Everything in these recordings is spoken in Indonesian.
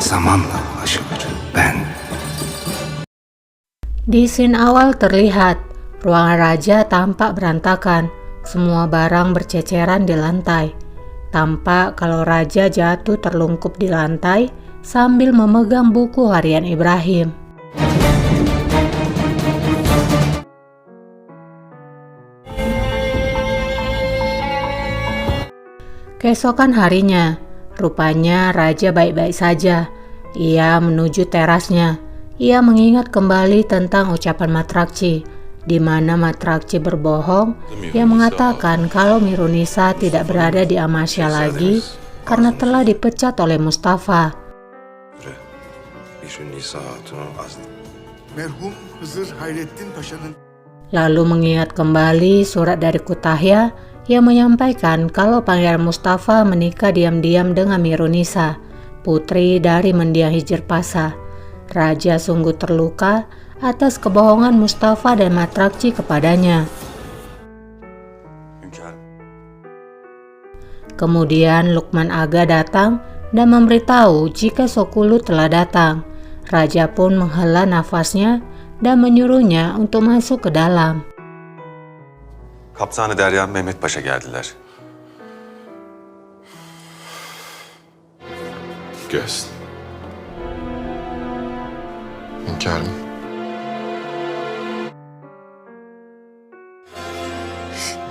zamanla ulaşılır. Ben Di scene awal terlihat, ruangan raja tampak berantakan, semua barang berceceran di lantai. Tampak kalau raja jatuh terlungkup di lantai sambil memegang buku harian Ibrahim. Keesokan harinya, rupanya raja baik-baik saja. Ia menuju terasnya. Ia mengingat kembali tentang ucapan Matrakci, di mana Matrakci berbohong yang mengatakan kalau Mirunisa tidak berada di Amasya lagi karena telah dipecat oleh Mustafa. Merhum Hızır Hayrettin Paşa'nın Lalu mengingat kembali surat dari Kutahya yang menyampaikan kalau Pangeran Mustafa menikah diam-diam dengan Mirunisa, putri dari mendiang Hijrpasa. Raja sungguh terluka atas kebohongan Mustafa dan Matrakci kepadanya. Kemudian Lukman Aga datang dan memberitahu jika Sokulu telah datang. Raja pun menghela nafasnya dan menyuruhnya untuk masuk ke dalam. Kaptanı Derya Mehmet Paşa geldiler. Gelsin. Hünkârım.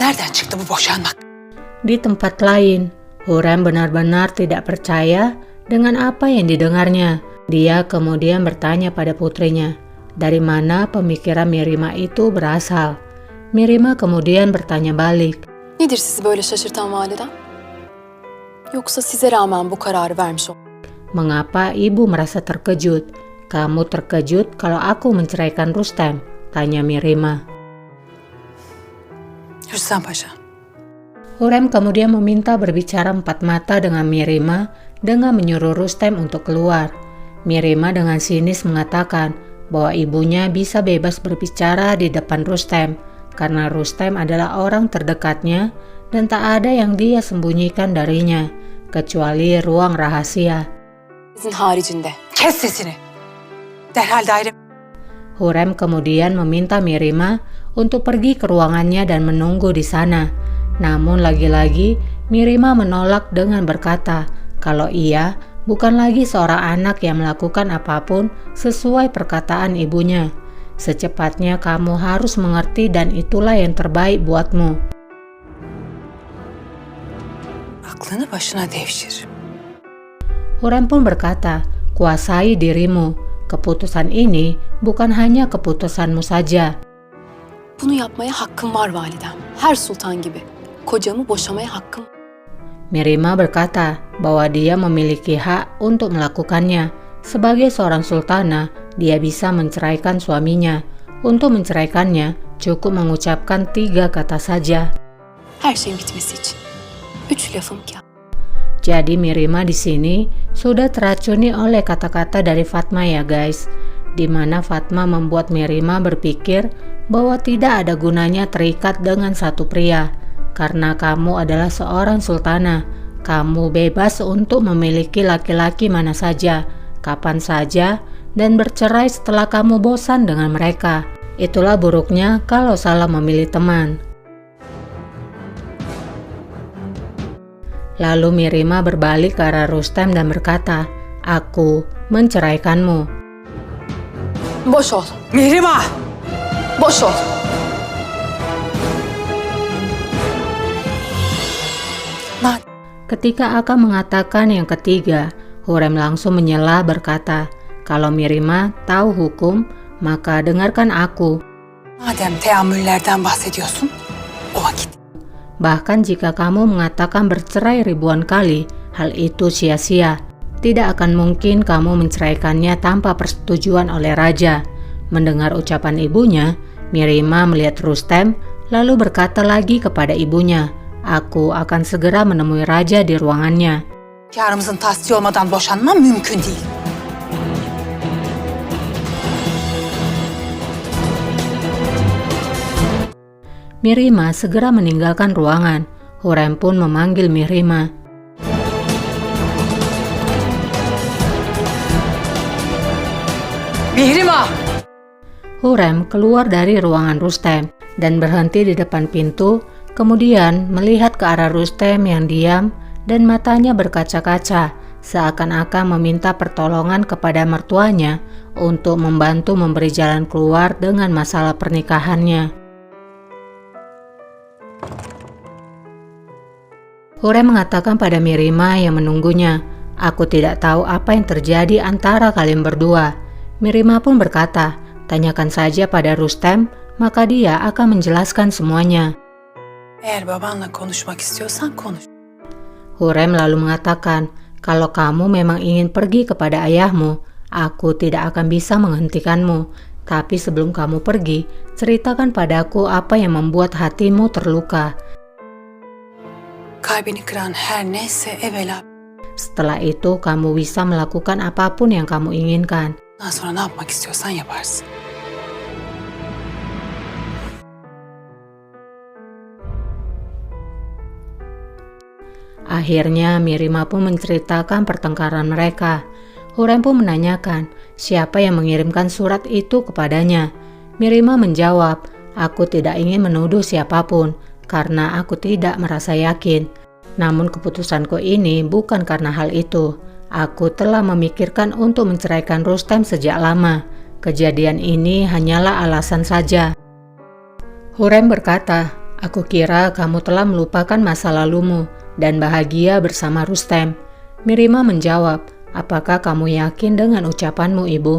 Nereden çıktı bu boşanmak? Di tempat lain, Hurrem benar-benar tidak percaya dengan apa yang didengarnya. Dia kemudian bertanya pada putrinya, dari mana pemikiran Mirima itu berasal. Mirima kemudian bertanya balik, Nedir sizi böyle şaşırtan validem? Yoksa size rağmen bu kararı vermiş ol. mengapa ibu merasa terkejut? Kamu terkejut kalau aku menceraikan Rustem? Tanya Mirima. Rüstem Paşa, Hurrem kemudian meminta berbicara empat mata dengan Mirima dengan menyuruh Rustem untuk keluar. Mirima dengan sinis mengatakan bahwa ibunya bisa bebas berbicara di depan Rustem karena Rustem adalah orang terdekatnya dan tak ada yang dia sembunyikan darinya kecuali ruang rahasia. sizin haricinde. Kes sesini. Derhal daire. Hurrem kemudian meminta Mirima untuk pergi ke ruangannya dan menunggu di sana. Namun lagi-lagi Mirima menolak dengan berkata kalau ia bukan lagi seorang anak yang melakukan apapun sesuai perkataan ibunya. Secepatnya kamu harus mengerti dan itulah yang terbaik buatmu. Aklını başına devşir. Hurrem pun berkata, kuasai dirimu. Keputusan ini bukan hanya keputusanmu saja. Bunu yapmaya hakkım var validem. Her sultan gibi. Kocamı boşamaya hakkım. Mirima berkata bahwa dia memiliki hak untuk melakukannya. Sebagai seorang sultana, dia bisa menceraikan suaminya. Untuk menceraikannya, cukup mengucapkan 3 kata saja. Her şeyin bitmesi için. 3 lafım ki. Jadi Mirima di sini sudah teracuni oleh kata-kata dari Fatma ya guys. Dimana Fatma membuat Mirima berpikir bahwa tidak ada gunanya terikat dengan satu pria. Karena kamu adalah seorang sultana, kamu bebas untuk memiliki laki-laki mana saja, kapan saja, dan bercerai setelah kamu bosan dengan mereka. Itulah buruknya kalau salah memilih teman. Lalu Mirima berbalik ke arah Rustem dan berkata, aku menceraikanmu. Boş ol. Mihrimah! Boş ol. Ketika Aka mengatakan yang ketiga, Hurrem langsung menyela berkata, kalau Mirima tahu hukum, maka dengarkan aku. Madem teamüllerden bahsediyorsun, o vakit. Bahkan jika kamu mengatakan bercerai ribuan kali, hal itu sia-sia. Tidak akan mungkin kamu menceraikannya tanpa persetujuan oleh raja. Mendengar ucapan ibunya, Mirima melihat Rustem, lalu berkata lagi kepada ibunya, aku akan segera menemui raja di ruangannya. Hünkârımızın tasdiği olmadan boşanmam mümkün değil. Mirima segera meninggalkan ruangan. Hurrem pun memanggil Mirima. Mihrimah! Hurrem keluar dari ruangan Rustem dan berhenti di depan pintu, kemudian melihat ke arah Rustem yang diam dan matanya berkaca-kaca, seakan-akan meminta pertolongan kepada mertuanya untuk membantu memberi jalan keluar dengan masalah pernikahannya. Hurrem mengatakan pada Mirima yang menunggunya, "Aku tidak tahu apa yang terjadi antara kalian berdua." Mirima pun berkata, "Tanyakan saja pada Rustem, maka dia akan menjelaskan semuanya." Eğer babanla konuşmak istiyorsan konuş. Hurrem lalu mengatakan, "Kalau kamu memang ingin pergi kepada ayahmu, aku tidak akan bisa menghentikanmu. Tapi sebelum kamu pergi, ceritakan padaku apa yang membuat hatimu terluka." Kalbini kıran her neyse evvela. Setelah itu kamu bisa melakukan apapun yang kamu inginkan. Ondan sonra ne yapmak istiyorsan yaparsın. Akhirnya Mirima pun menceritakan pertengkaran mereka. Hurrem pun menanyakan siapa yang mengirimkan surat itu kepadanya. Mirima menjawab, "Aku tidak ingin menuduh siapapun karena aku tidak merasa yakin. Namun keputusanku ini bukan karena hal itu. Aku telah memikirkan untuk menceraikan Rustem sejak lama. Kejadian ini hanyalah alasan saja." Hurrem berkata, "Aku kira kamu telah melupakan masa lalumu dan bahagia bersama Rustem." Mirima menjawab, "Apakah kamu yakin dengan ucapanmu, Ibu?"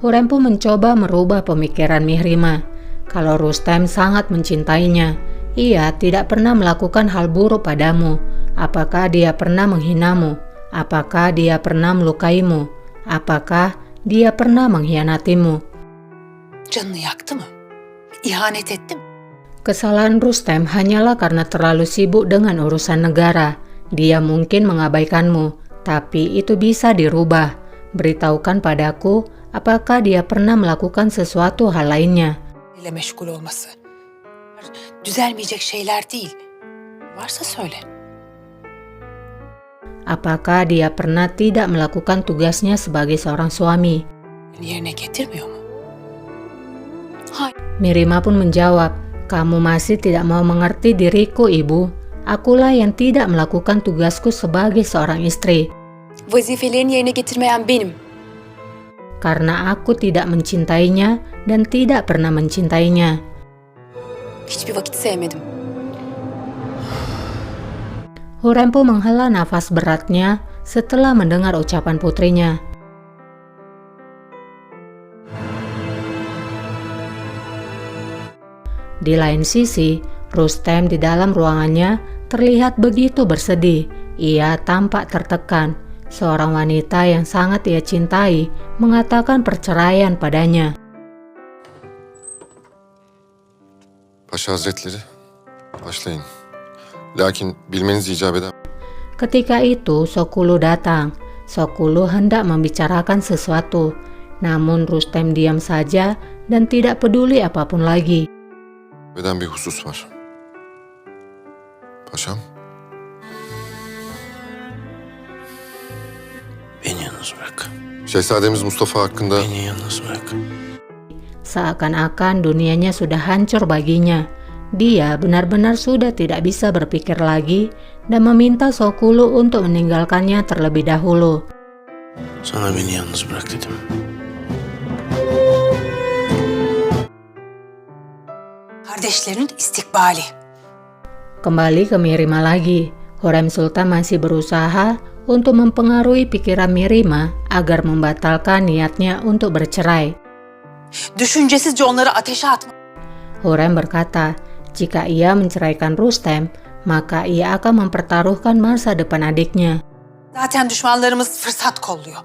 Hurrem pun mencoba merubah pemikiran Mirima. Kalau Rustem sangat mencintainya, ia tidak pernah melakukan hal buruk padamu. Apakah dia pernah menghinamu? Apakah dia pernah melukaimu? Apakah dia pernah mengkhianatimu? Canını yaktı mı? İhanet etti mi? Kesalahan Rustem hanyalah karena terlalu sibuk dengan urusan negara. Dia mungkin mengabaikanmu, tapi itu bisa dirubah. Beritahukan padaku, apakah dia pernah melakukan sesuatu hal lainnya? ile meşgul olması. Düzelmeyecek şeyler değil. Varsa söyle. Apakah dia pernah tidak melakukan tugasnya sebagai seorang suami? Yerine getirmiyor mu? Hayır. Mirima pun menjawab, "Kamu masih tidak mau mengerti diriku, Ibu. Akulah yang tidak melakukan tugasku sebagai seorang istri. Vazifelerini yerine getirmeyen benim. Karena aku tidak mencintainya dan tidak pernah mencintainya." Hiçbir vakit sevmedim. Hurrem pun menghela nafas beratnya setelah mendengar ucapan putrinya. Di lain sisi, Rustem di dalam ruangannya terlihat begitu bersedih. Ia tampak tertekan. Seorang wanita yang sangat ia cintai mengatakan perceraian padanya. Paşa Hazretleri, başlayın. Lakin bilmeniz icap eder. Ketika itu Sokulu datang. Sokulu hendak membicarakan sesuatu. Namun Rustem diam saja dan tidak peduli apapun lagi. Eden bir husus var. Paşam, Beni yalnız bırak. Şehzademiz Mustafa hakkında Beni yalnız bırak. Seakan-akan dunianya sudah hancur baginya. Dia benar-benar sudah tidak bisa berpikir lagi dan meminta Sokulu untuk meninggalkannya terlebih dahulu. Sana beni yalnız bırak dedim. Kardeşlerinin istikbali. Kembali ke Mirima lagi. Hurrem Sultan masih berusaha untuk mempengaruhi pikiran Mirima agar membatalkan niatnya untuk bercerai. Düşüncesizce onları ateşe atma. Hurrem berkata, jika ia menceraikan Rustem, maka ia akan mempertaruhkan masa depan adiknya. Zaten düşmanlarımız fırsat kolluyor.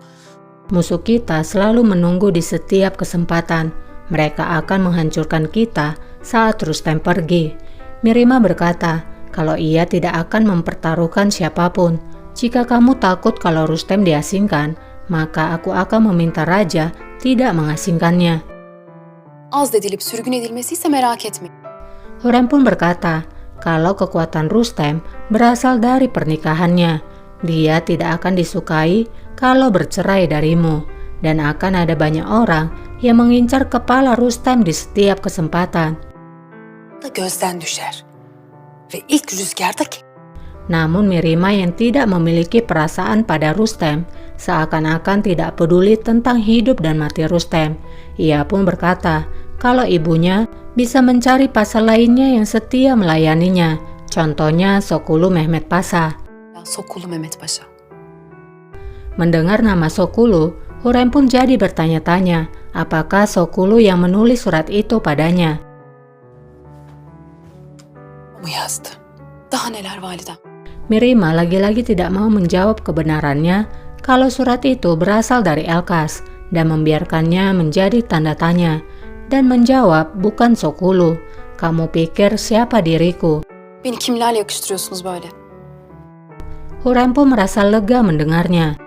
Musuh kita selalu menunggu di setiap kesempatan. Mereka akan menghancurkan kita saat Rustem pergi. Mirima berkata, kalau ia tidak akan mempertaruhkan siapapun. Jika kamu takut kalau Rustem diasingkan, maka aku akan meminta raja tidak mengasingkannya. Azledilip sürgün edilmesi ise merak etmeyin. Hurrem pun berkata, kalau kekuatan Rustem berasal dari pernikahannya, dia tidak akan disukai kalau bercerai darimu. dan akan ada banyak orang yang mengincar kepala Rustem di setiap kesempatan. Da gözden düşer. Ve ilk rüzgarda Namun Mirima yang tidak memiliki perasaan pada Rustem seakan-akan tidak peduli tentang hidup dan mati Rustem. Ia pun berkata kalau ibunya bisa mencari pasal lainnya yang setia melayaninya, contohnya Sokulu Mehmet Pasha. Sokulu Mehmet Paşa. Mendengar nama Sokulu, Hurrem pun jadi bertanya-tanya apakah Sokulu yang menulis surat itu padanya. o mu yazdı? Daha neler validem? Mirima lagi-lagi tidak mau menjawab kebenarannya kalau surat itu berasal dari Elkas dan membiarkannya menjadi tanda tanya dan menjawab bukan Sokulu. Kamu pikir siapa diriku? Beni kimlerle yakıştırıyorsunuz böyle? Hurrem pun merasa lega mendengarnya.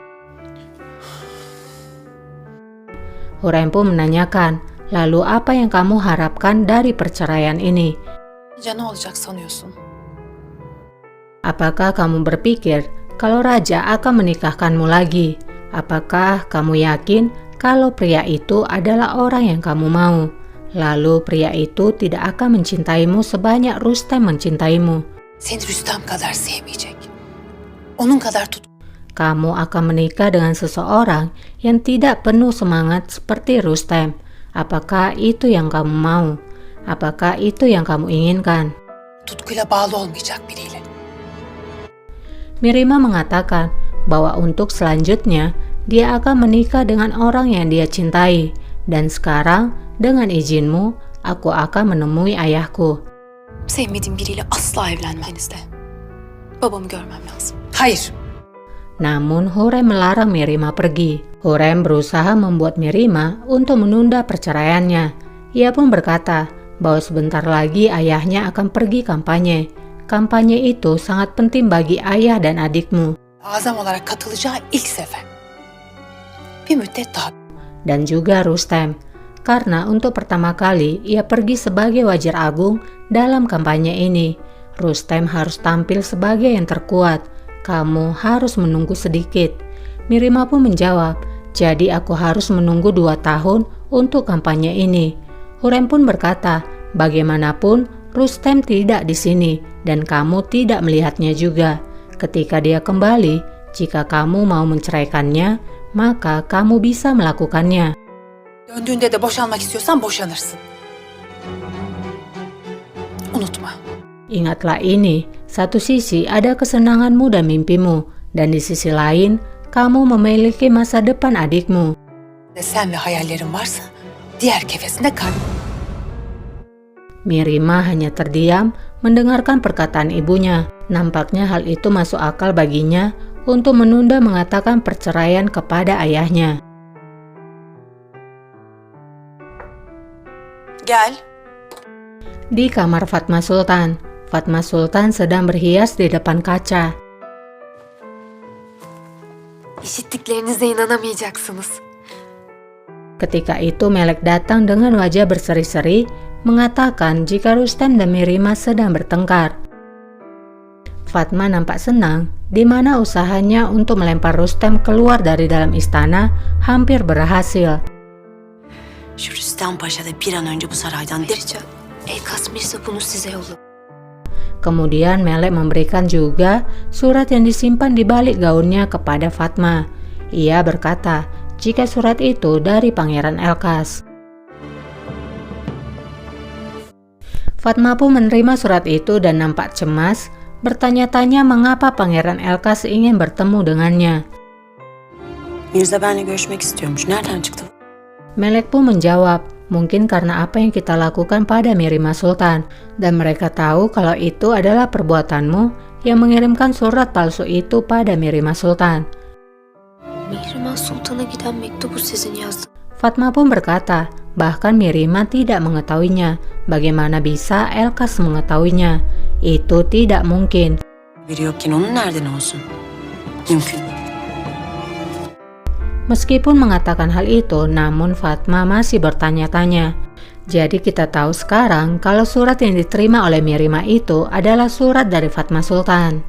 Hurrem pun menanyakan, lalu apa yang kamu harapkan dari perceraian ini? Ya ne olacak sanıyorsun? Apakah kamu berpikir kalau raja akan menikahkanmu lagi? Apakah kamu yakin kalau pria itu adalah orang yang kamu mau? Lalu pria itu tidak akan mencintaimu sebanyak Rustem mencintaimu. Seni Rüstem kadar sevmeyecek. Onun kadar Kamu akan menikah dengan seseorang yang tidak penuh semangat seperti Rustem. Apakah itu yang kamu mau? Apakah itu yang kamu inginkan? tutkuyla bağlı olmayacak biriyle. Mirima mengatakan bahwa untuk selanjutnya dia akan menikah dengan orang yang dia cintai. Dan sekarang dengan izinmu aku akan menemui ayahku. Sevmediğim biriyle asla evlenmenizde. Babamı görmem lazım. Hayır. Namun Hurrem melarang Mirima pergi. Hurrem berusaha membuat Mirima untuk menunda perceraiannya. Ia pun berkata bahwa sebentar lagi ayahnya akan pergi kampanye. Kampanye itu sangat penting bagi ayah dan adikmu. Azam olarak katılacağı ilk sefer. Bir müddet daha. Dan juga Rustem. Karena untuk pertama kali ia pergi sebagai wajar agung dalam kampanye ini. Rustem harus tampil sebagai yang terkuat. Kamu harus menunggu sedikit. Mirima pun menjawab, jadi aku harus menunggu 2 tahun untuk kampanye ini. Hurrem pun berkata, bagaimanapun Rustem tidak di sini dan kamu tidak melihatnya juga. Ketika dia kembali, jika kamu mau menceraikannya, maka kamu bisa melakukannya. Döndüğünde de boşanmak istiyorsan boşanırsın. Unutma. Ingatlah ini, satu sisi ada kesenanganmu dan mimpimu, dan di sisi lain, kamu memiliki masa depan adikmu. Sen ve hayallerin varsa diğer kefesinde kalp. Mirima hanya terdiam mendengarkan perkataan ibunya. Nampaknya hal itu masuk akal baginya untuk menunda mengatakan perceraian kepada ayahnya. Gel. Di kamar Fatma Sultan, Fatma Sultan sedang berhias di depan kaca. İşittiklerinize inanamayacaksınız. Ketika itu Melek datang dengan wajah berseri-seri, mengatakan jika Rustem dan Mirima sedang bertengkar. Fatma nampak senang, di mana usahanya untuk melempar Rustem keluar dari dalam istana hampir berhasil. Şu Rüstem Paşa da bir an önce bu saraydan Rica. Elkas Mirza bunu size yolladı. Kemudian Melek memberikan juga surat yang disimpan di balik gaunnya kepada Fatma. Ia berkata jika surat itu dari Pangeran Elkas. Fatma pun menerima surat itu dan nampak cemas, bertanya-tanya mengapa Pangeran Elkas ingin bertemu dengannya. Mirza benimle görüşmek istiyormuş. Nereden çıktı? Melek pun menjawab, mungkin karena apa yang kita lakukan pada Mirima Sultan, dan mereka tahu kalau itu adalah perbuatanmu yang mengirimkan surat palsu itu pada Mirima Sultan. Mirima Sultan'a giden mektubu sizin yazdınız. Fatma pun berkata, bahkan Mirima tidak mengetahuinya. Bagaimana bisa Elkas mengetahuinya? Itu tidak mungkin. Biri yokken onun nereden olsun? Mümkün. Meskipun mengatakan hal itu, namun Fatma masih bertanya-tanya. Jadi kita tahu sekarang kalau surat yang diterima oleh Mirima itu adalah surat dari Fatma Sultan.